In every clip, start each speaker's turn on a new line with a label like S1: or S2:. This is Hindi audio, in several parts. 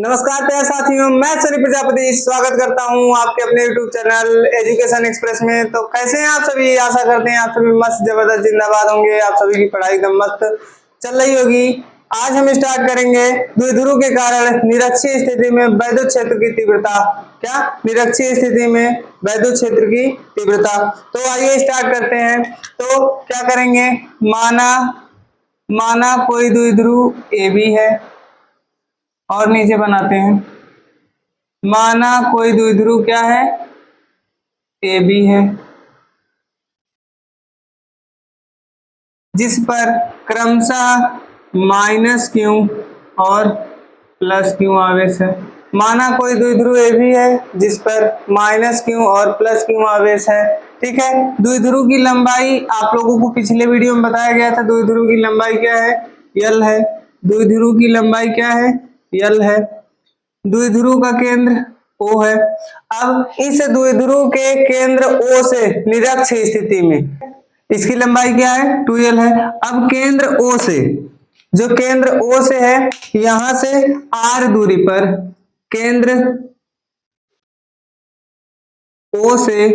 S1: नमस्कार प्यारे साथियों, मैं सनी प्रजापति स्वागत करता हूं आपके अपने YouTube चैनल एजुकेशन एक्सप्रेस में। तो कैसे हैं आप सभी? आशा करते हैं आप सभी मस्त जबरदस्त जिंदाबाद होंगे। आप सभी की पढ़ाई एकदम मस्त चल रही होगी। आज हम स्टार्ट करेंगे द्विध्रुव के कारण निरक्षीय स्थिति में वैद्युत क्षेत्र की तीव्रता। क्या? निरक्षीय स्थिति में वैद्युत क्षेत्र की तीव्रता। तो आइए स्टार्ट करते हैं। तो क्या करेंगे, माना कोई द्विध्रुव ए बी है और नीचे बनाते हैं, माना कोई द्विध्रुव क्या है, ए बी है, जिस पर क्रमशः -q और +q आवेश है। माना कोई द्विध्रुव ए बी है जिस पर -q और +q आवेश है। ठीक है। द्विध्रुव की लंबाई आप लोगों को पिछले वीडियो में बताया गया था। द्विध्रुव की लंबाई क्या है? L है। द्विध्रुव की लंबाई क्या है? L है। द्विध्रुव का केंद्र O है। अब इस द्विध्रुव के केंद्र O से निरक्षीय स्थिति में इसकी लंबाई क्या है? 2L है। अब केंद्र O से, जो केंद्र O से है, यहां से R दूरी पर, केंद्र O से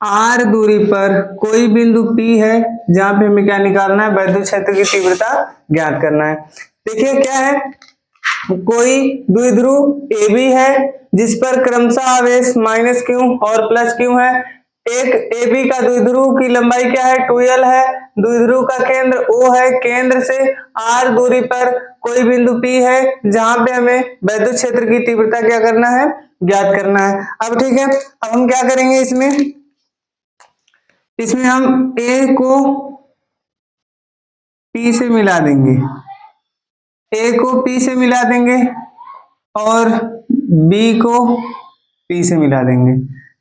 S1: R दूरी पर कोई बिंदु P है जहां पे हमें क्या निकालना है? वैद्युत क्षेत्र की तीव्रता ज्ञात करना है। देखिए क्या है, कोई द्विध्रुव ए बी है जिस पर क्रमशः आवेश -q और +q है। एक ए बी का द्विध्रुव की लंबाई क्या है? 2L है। द्विध्रुव का केंद्र O है। केंद्र से R दूरी पर कोई बिंदु P है जहां पे हमें वैद्युत क्षेत्र की तीव्रता क्या करना है? ज्ञात करना है। अब ठीक है, अब हम क्या करेंगे, इसमें हम A को P से मिला देंगे, A को P से मिला देंगे और B को P से मिला देंगे।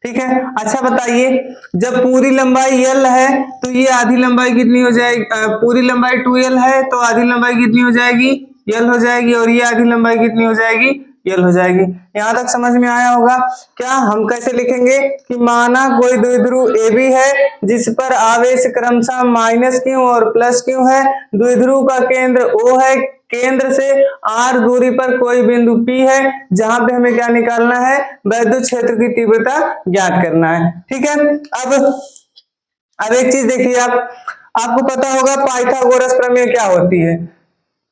S1: ठीक है। अच्छा बताइए, जब पूरी लंबाई L है तो ये आधी लंबाई कितनी हो जाएगी? पूरी लंबाई 2L है तो आधी लंबाई कितनी हो जाएगी? L हो जाएगी। और ये आधी लंबाई कितनी हो जाएगी? L हो जाएगी। यहां तक समझ में आया होगा। क्या हम कैसे लिखेंगे कि माना कोई द्विध्रुव ए बी है जिस पर आवेश क्रमशः -q और +q है। द्विध्रुव का केंद्र O है। केंद्र से R दूरी पर कोई बिंदु P है जहां पे हमें क्या निकालना है? वैद्युत क्षेत्र की तीव्रता ज्ञात करना है। ठीक है। अब एक चीज देखिए, आपको पता होगा पाइथागोरस प्रमेय क्या होती है।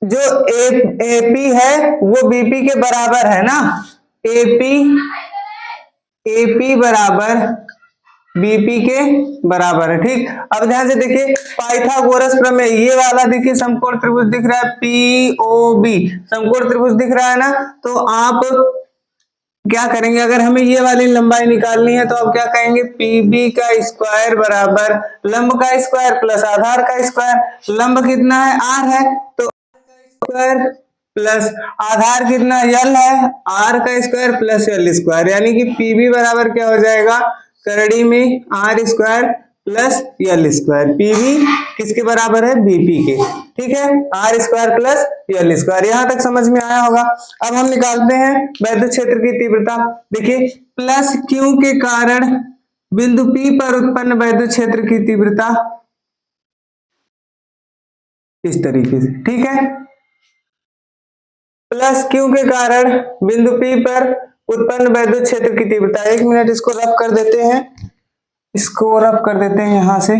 S1: जो AP है वो BP के बराबर है ना। AP बराबर BP के बराबर है। ठीक। अब ध्यान से देखिए, पाइथागोरस प्रमेय, ये वाला देखिए समकोण त्रिभुज दिख रहा है, POB समकोण त्रिभुज दिख रहा है ना। तो आप क्या करेंगे, अगर हमें ये वाली लंबाई निकालनी है तो आप क्या कहेंगे? PB का स्क्वायर बराबर लंब का स्क्वायर प्लस आधार का स्क्वायर। लंब कितना है? R है, तो स्क्वायर प्लस आधार कितना? L है, R का स्क्वायर प्लस L स्क्वायर, यानी कि PB बराबर क्या हो जाएगा? करड़ी में R square plus L square. PB किसके बराबर है? BP के। ठीक है, R square plus L square. यहां तक समझ में आया होगा। अब हम निकालते हैं वैद्युत क्षेत्र की तीव्रता। देखिए, +q के कारण बिंदु P पर उत्पन्न वैद्युत क्षेत्र की तीव्रता इस तरीके से। ठीक है, +q के कारण बिंदु P पर उत्पन्न वैद्युत क्षेत्र की तीव्रता। 1 मिनट इसको रफ कर देते हैं, यहां से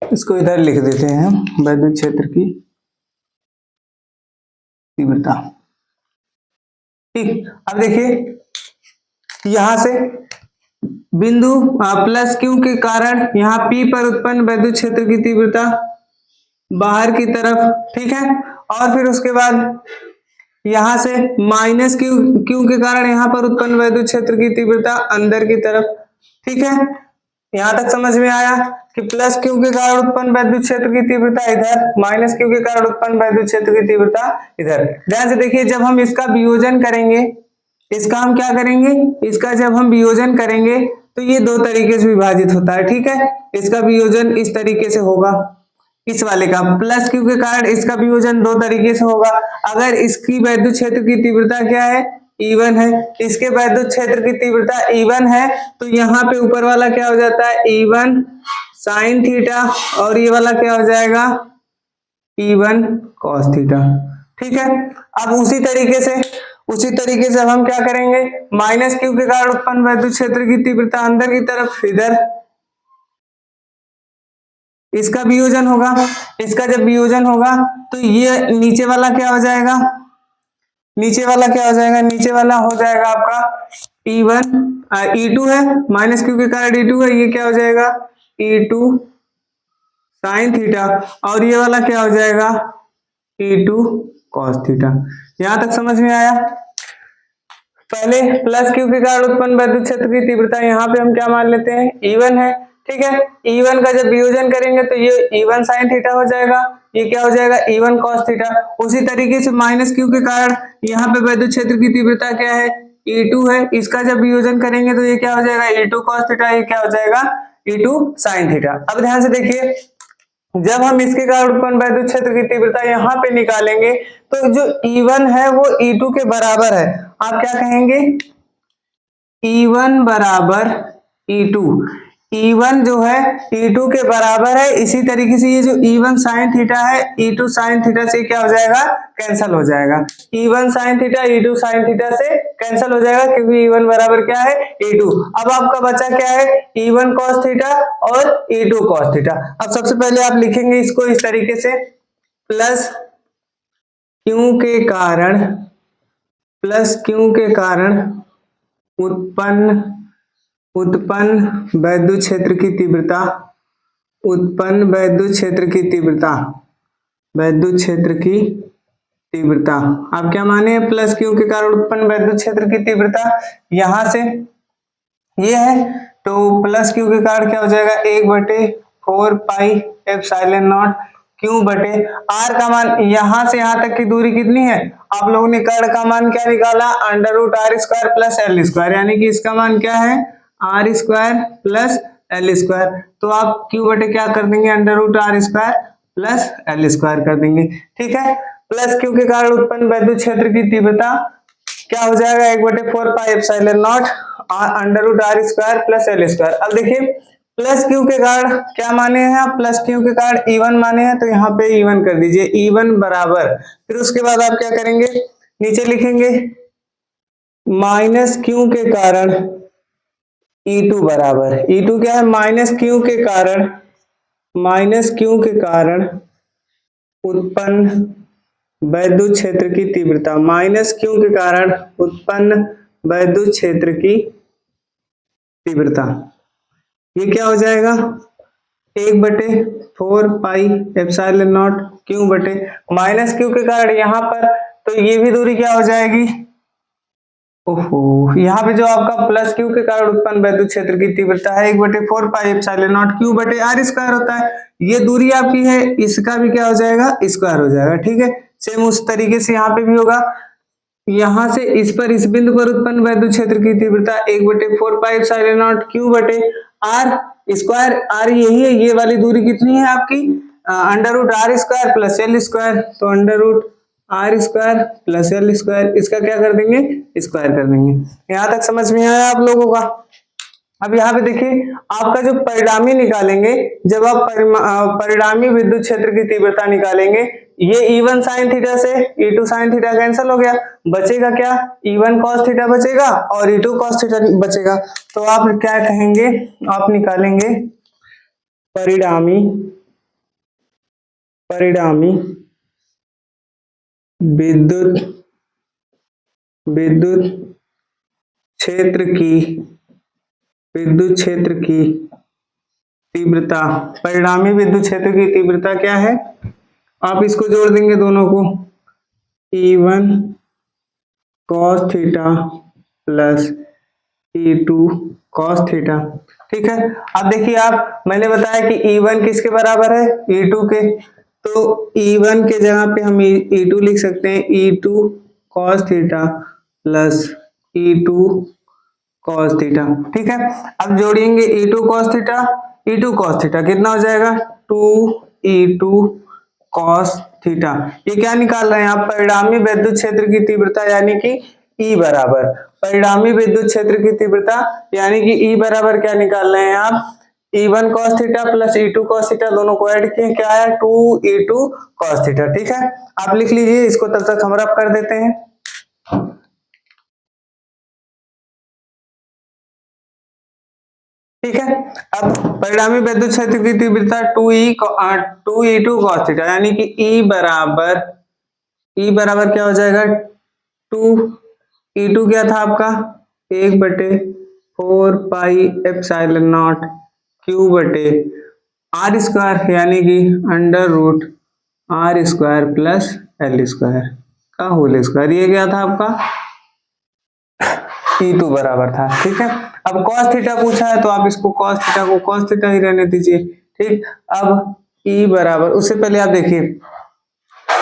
S1: इसको इधर लिख देते हैं हम, वैद्युत क्षेत्र की तीव्रता। ठीक। अब देखिए, यहां से बिंदु +q के कारण यहाँ P पर उत्पन्न वैद्युत क्षेत्र की तीव्रता बाहर की तरफ। ठीक है। और फिर उसके बाद यहां से -q के कारण यहाँ पर उत्पन्न वैद्युत क्षेत्र की तीव्रता अंदर की तरफ। ठीक है, यहां तक समझ में आया कि +q के कारण उत्पन्न वैद्युत क्षेत्र की तीव्रता इधर, -q के कारण उत्पन्न वैद्युत क्षेत्र की तीव्रता इधर। ध्यान से देखिए, जब हम इसका वियोजन करेंगे, इसका हम क्या करेंगे, इसका जब हम वियोजन करेंगे तो ये 2 तरीके से विभाजित होता है। ठीक है, इसका वियोजन इस तरीके से होगा, इस वाले का +q के कारण इसका वियोजन 2 तरीके से होगा। अगर इसकी वैद्युत क्षेत्र की तीव्रता क्या है? E1 है, इसके वैद्युत क्षेत्र की तीव्रता E1 है, तो यहाँ पे ऊपर वाला क्या हो जाता है? E1 sin थीटा, और ये वाला क्या हो जाएगा? E1 cos theta. ठीक है, अब उसी तरीके से अब हम क्या करेंगे, माइनस क्यू के कारण उत्पन्न विद्युत क्षेत्र की तीव्रता अंदर की तरफ, इधर इसका वियोजन होगा, इसका जब वियोजन होगा तो ये नीचे वाला क्या हो जाएगा, नीचे वाला हो जाएगा आपका E1 E2 है, माइनस क्यू के कारण E2 है, ये क्या हो जाएगा E2 साइन थीटा, और ये वाला क्या हो जाएगा E2 कॉस थीटा। यहां तक समझ में आया। पहले प्लस क्यू के कारण उत्पन्न विद्युत क्षेत्र की तीव्रता यहाँ पे हम क्या मान लेते हैं E1 है। ठीक है, E1 का जब वियोजन करेंगे तो ये E1 साइन थीटा हो जाएगा, ये क्या हो जाएगा E1 कॉस थीटा। उसी तरीके से माइनस क्यू के कारण यहाँ पे विद्युत क्षेत्र की तीव्रता क्या है E2 है, इसका जब वियोजन करेंगे तो ये क्या हो जाएगा E2 कॉस थीटा, ये क्या हो जाएगा E2 साइन थीटा। अब ध्यान से देखिए, जब हम इसके कारण उत्पन्न विद्युत क्षेत्र की तीव्रता यहाँ पे निकालेंगे तो जो E1 है वो E2 के बराबर है। आप क्या कहेंगे E1 बराबर E2, E1 जो है E2 के बराबर है। इसी तरीके से ये जो E1 साइन थीटा है E2 साइन थीटा से क्या हो जाएगा, कैंसल हो जाएगा। E1 sine theta E2 sine theta से कैंसल हो जाएगा क्योंकि E1 बराबर क्या है E2। अब आपका बचा क्या है E1 cos थीटा और E2 cos थीटा। अब सबसे पहले आप लिखेंगे इसको इस तरीके से, प्लस क्यू के कारण उत्पन्न विद्युत क्षेत्र की तीव्रता, आप क्या माने, प्लस क्यू के कारण उत्पन्न विद्युत क्षेत्र की तीव्रता, यहां से ये है तो प्लस क्यू के कारण क्या हो जाएगा 1/4 पाई एप्सिलॉन नॉट क्यू बटे आर का मान, यहां से यहां तक की दूरी कितनी है, आप लोगों ने कर्ण का मान क्या निकाला √r² प्लस L², यानी कि इसका मान क्या है r² प्लस L², तो आप क्यू बटे क्या कर देंगे √r² प्लस L² कर देंगे। ठीक है, प्लस क्यू के कारण उत्पन्न विद्युत क्षेत्र की तीव्रता क्या हो जाएगा 1/4 पाई epsilon not √r² plus L²। अब देखिए प्लस क्यू के कारण क्या माने हैं आप, प्लस क्यू के कारण E1 माने हैं तो यहाँ पे E1 कर दीजिए, E1 बराबर, फिर उसके बाद आप क्या करेंगे नीचे लिखेंगे माइनस क्यू के कारण E2 बराबर, E2 क्या है माइनस क्यू के कारण उत्पन्न विद्युत क्षेत्र की तीव्रता, माइनस क्यू के कारण उत्पन्न विद्युत क्षेत्र की तीव्रता, ये क्या हो जाएगा 1/4 पाई एप्सिलॉन नॉट क्यू बटे माइनस क्यू के कारण यहाँ पर, तो ये भी दूरी क्या हो जाएगी, ओहो यहाँ पे जो आपका प्लस क्यू के कारण उत्पन्न विद्युत क्षेत्र की तीव्रता है 1/4 पाई एप्सिलॉन नॉट क्यू बटे r² होता है, ये दूरी आपकी है, इसका भी क्या हो जाएगा स्क्वायर हो जाएगा। ठीक है, सेम उस तरीके से यहाँ पे भी होगा, यहां से इस पर इस बिंदु पर उत्पन्न विद्युत क्षेत्र की तीव्रता 1/4 पाई एप्सिलॉन नॉट क्यू बटे r², r यही है, ये वाली दूरी कितनी है आपकी √r² प्लस L², तो √r² प्लस L², इसका क्या कर देंगे स्क्वायर कर देंगे। यहां तक समझ में आया आप लोगों का। अब यहाँ पे देखिए आपका जो परिणामी निकालेंगे, जब आप परिणामी विद्युत क्षेत्र की तीव्रता निकालेंगे, ये E1 साइन थीटा से E2 साइन थीटा कैंसिल हो गया, बचेगा क्या E1 cos थीटा बचेगा और E2 cos थीटा बचेगा, तो आप क्या कहेंगे, आप निकालेंगे परिणामी विद्युत क्षेत्र की तीव्रता, परिणामी विद्युत क्षेत्र की तीव्रता क्या है, आप इसको जोड़ देंगे दोनों को, E1 cos theta plus E2 cos theta. ठीक है, अब देखिए आप, मैंने बताया कि E1 किसके बराबर है E2 के, तो E1 के जगह पे हम E2 लिख सकते हैं, E2 cos theta plus E2 cos theta. ठीक है, अब जोड़ेंगे E2 cos थीटा कितना हो जाएगा 2E2 cos थीटा। ये क्या निकाल रहे हैं आप, परिणामी विद्युत क्षेत्र की तीव्रता यानी कि E बराबर, परिणामी विद्युत क्षेत्र की तीव्रता यानी कि E बराबर क्या निकाल रहे हैं आप E1 cos theta plus E2 cos theta दोनों को ऐड किए, क्या है 2E2 cos थीटा। ठीक है, आप लिख लीजिए इसको, तब तक हम रफ कर देते हैं। ठीक है, अब परिणामी वैद्युत क्षेत्र की तीव्रता 2E2 cos थीटा, यानी कि E बराबर क्या हो जाएगा 2E2 क्या था आपका 1/4 पाई एप्सिलॉन नॉट Q बटे आर स्क्वायर, यानी कि √R² प्लस L² का होल स्क्वायर। ये क्या था आपका E2 बराबर था। ठीक है, अब cos थीटा पूछा है तो आप इसको cos थीटा को cos थीटा ही रहने दीजिए। ठीक, अब E बराबर, उससे पहले आप देखिए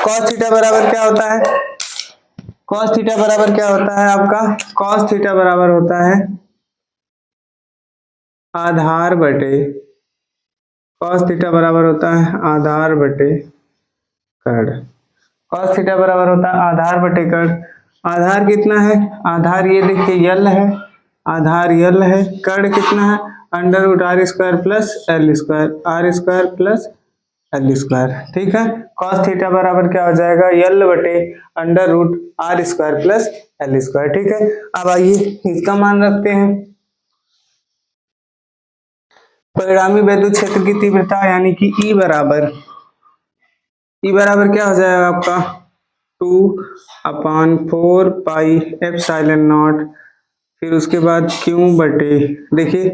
S1: cos थीटा बराबर क्या होता है, cos थीटा बराबर क्या होता है आपका, cos थीटा बराबर होता है आधार बटे, cos थीटा बराबर होता है आधार बटे कर्ण। cos थीटा बराबर होता है आधार बटे कर्ण। आधार कितना है, आधार ये देखिए यल है, आधार यल है, कर्ण कितना है √R² plus L² plus L²। ठीक है, cos थीटा बराबर क्या हो जाएगा यल बटे √R² प्लस L²। ठीक है, अब आइए इसका मान रखते हैं। परिणामी वैद्युत क्षेत्र की तीव्रता यानी कि E बराबर क्या हो जाएगा आपका 2/4 पाई एप्सिलॉन नॉट, फिर उसके बाद Q बटे देखिए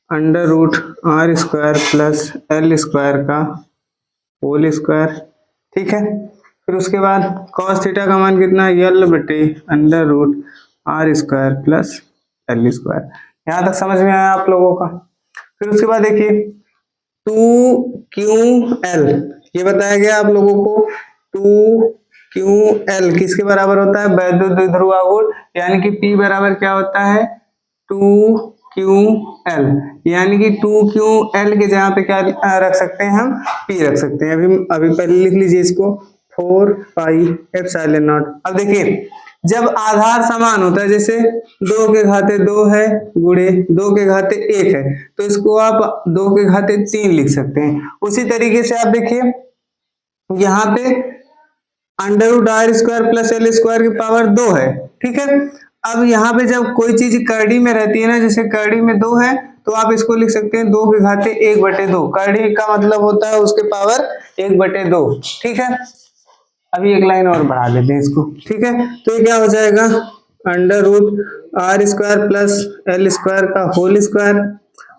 S1: √R² प्लस L² का होल स्क्वायर। ठीक है, फिर उसके बाद cos थीटा का मान कितना है यल बटे √R² प्लस L²। यहाँ तक समझ में आया आप लोगों का। फिर उसके बाद देखिए 2QL, ये बताया गया आप लोगों को 2QL किसके बराबर होता है वैद्युत द्विध्रुव आघूर्ण, यानी कि P बराबर क्या होता है 2QL, यानी कि 2QL के जगह पे क्या रख सकते हैं हम P रख सकते हैं। अभी पहले लिख लीजिए इसको 4πε0। अब देखिए जब आधार समान होता है, जैसे 2 के घाते 2 है गुणे 2 के घाते 1 है, तो इसको आप 2 के घाते 3 लिख सकते हैं। उसी तरीके से आप देखिए यहाँ पे √R² प्लस L² की पावर 2 है। ठीक है, अब यहाँ पे जब कोई चीज करड़ी में रहती है ना, जैसे करड़ी में 2 है तो आप इसको लिख सकते हैं 2 के घाते 1/2। करड़ी का मतलब होता है उसके पावर 1/2। ठीक है, अभी एक लाइन और बढ़ा लेते हैं इसको। ठीक है, तो ये क्या हो जाएगा √R² प्लस L² का होल स्क्वायर।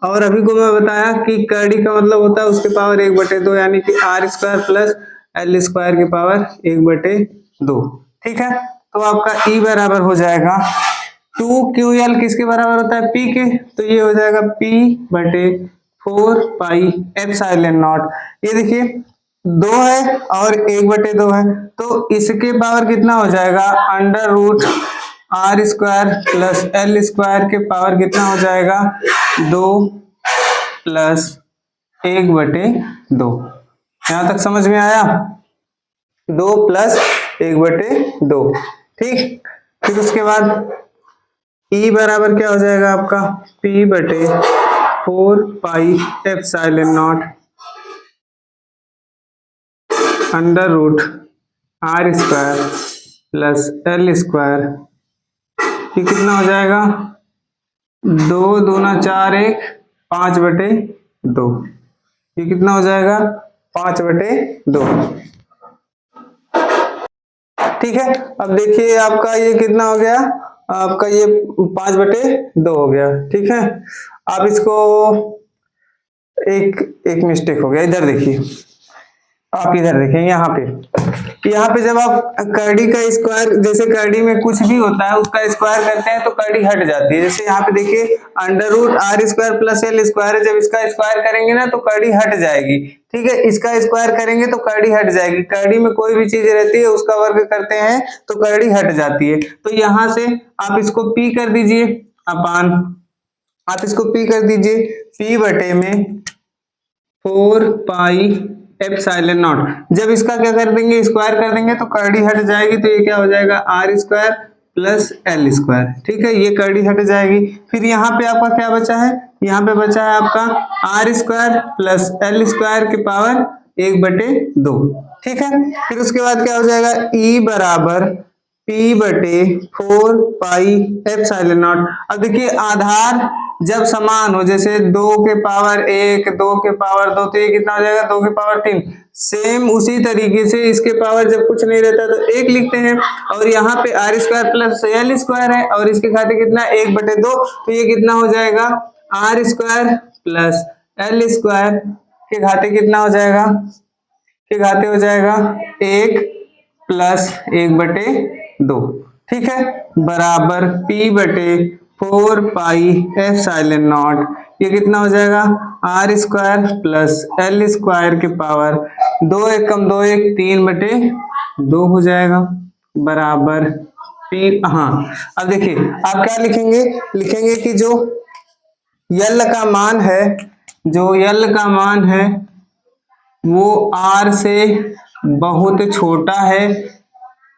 S1: और अभी को मैं बताया कि करड़ी का मतलब होता है उसके पावर 1/2, यानी कि R² प्लस L² की पावर 1/2। ठीक है, तो आपका E बराबर हो जाएगा 2QL किसके बराबर होता है P के, तो ये हो जाएगा P/4πε0। ये देखिए 2 है और 1/2 है, तो इसके पावर कितना हो जाएगा √R² प्लस L² के पावर कितना हो जाएगा 2 प्लस 1/2। यहाँ तक समझ में आया 2 प्लस 1/2। ठीक, फिर उसके बाद E बराबर क्या हो जाएगा आपका P/4πε0 √R² प्लस L²। ये कितना हो जाएगा 2 दूना 4 1 5/2। ये कितना हो जाएगा 5/2। ठीक है, अब देखिए आपका ये कितना हो गया, आपका ये 5/2 हो गया। ठीक है, आप इसको एक मिस्टेक हो गया, इधर देखिए, आप इधर देखें यहाँ पे जब आप करड़ी का स्क्वायर, जैसे करड़ी में कुछ भी होता है उसका स्क्वायर करते हैं तो करड़ी हट जाती है। जैसे यहाँ पे देखिए √R² प्लस L² है, जब इसका स्क्वायर करेंगे ना तो करड़ी हट जाएगी। ठीक है, इसका स्क्वायर करेंगे तो करड़ी हट जाएगी। करड़ी में कोई भी चीज रहती है उसका वर्ग करते हैं तो करड़ी हट जाती है। तो यहाँ से आप इसको P कर दीजिए अपान, आप इसको P कर दीजिए P बटे में 4πε0। जब इसका क्या कर देंगे स्क्वायर कर देंगे तो करड़ी हट जाएगी, तो ये क्या हो जाएगा R² प्लस L²। ठीक है, ये करड़ी हट जाएगी। फिर यहाँ पे आपका क्या बचा है यहाँ पे बचा है आपका R square plus L square की पावर 1/2। ठीक है, फिर उसके बाद क्या हो जाएगा, ई बराबर पी बटे 4 पाई एप्सिलॉन नॉट। अब देखिए आधार जब समान हो, जैसे 2 के पावर 1, 2 के पावर 2, तो ये कितना हो जाएगा 2 के पावर 3। सेम उसी तरीके से इसके पावर जब कुछ नहीं रहता तो 1 लिखते हैं, और यहाँ पे R square plus L square है और इसके खाते कितना 1/2, तो ये कितना हो जाएगा R square plus L square के घाते कितना हो जाएगा, के घाते हो जाएगा 1 प्लस 1/2। ठीक है, बराबर पी बटे 4 पाई एप्सिलॉन नॉट, ये कितना हो जाएगा R square plus L square के पावर 2 1 कम 2 1 3/2 हो जाएगा, बराबर पी। हाँ, अब देखिए आप क्या लिखेंगे, लिखेंगे कि जो यल का मान है, जो यल का मान है वो आर से बहुत छोटा है,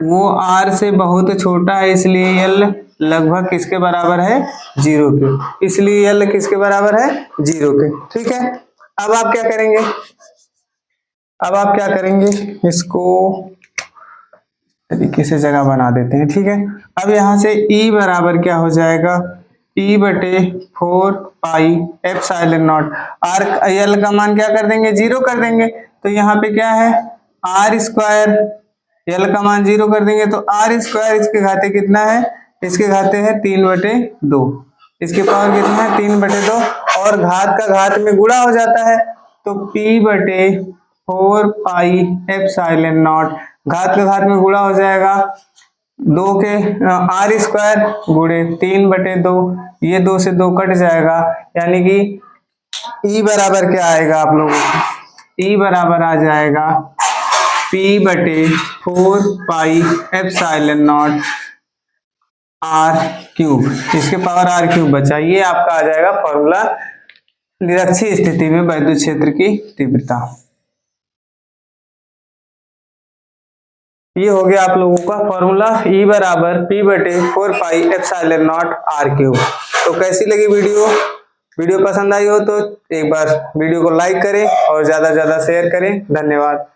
S1: वो आर से बहुत छोटा है, इसलिए यल लगभग किसके बराबर है 0 के, इसलिए यल किसके बराबर है 0 के। ठीक है, अब आप क्या करेंगे, अब आप क्या करेंगे, इसको तरीके से जगह बना देते हैं। ठीक है, अब यहां से ई बराबर क्या हो जाएगा, ई बटे 4 पाई एप्सिलॉन नॉट, आर यल का मान क्या कर देंगे 0 कर देंगे, तो यहाँ पे क्या है आर स्क्वायर, यल का मान 0 कर देंगे तो आर स्क्वायर इसके घाते कितना है, इसके घाते है 3/2, इसके पावर कितना है 3/2, और घात का घात में गुणा हो जाता है तो p बटे 4 पाई एप्सिलॉन नॉट, घात का घात में गुणा हो जाएगा 2 के आर स्क्वायर गुणे 3/2, ये 2 से 2 कट जाएगा, यानी कि ई बराबर क्या आएगा आप लोगों को, ई बराबर आ जाएगा p बटे 4 pi epsilon naught R cube, इसके पावर आर क्यूब बचा, ये आपका आ जाएगा फॉर्मूला निरक्षीय स्थिति में वैद्युत क्षेत्र की तीव्रता। ये हो गया आप लोगों का फॉर्मूला, ई बराबर p बटे 4 pi epsilon naught R cube. तो कैसी लगी वीडियो, वीडियो पसंद आई हो तो एक बार वीडियो को लाइक करें और ज्यादा से ज्यादा शेयर करें। धन्यवाद।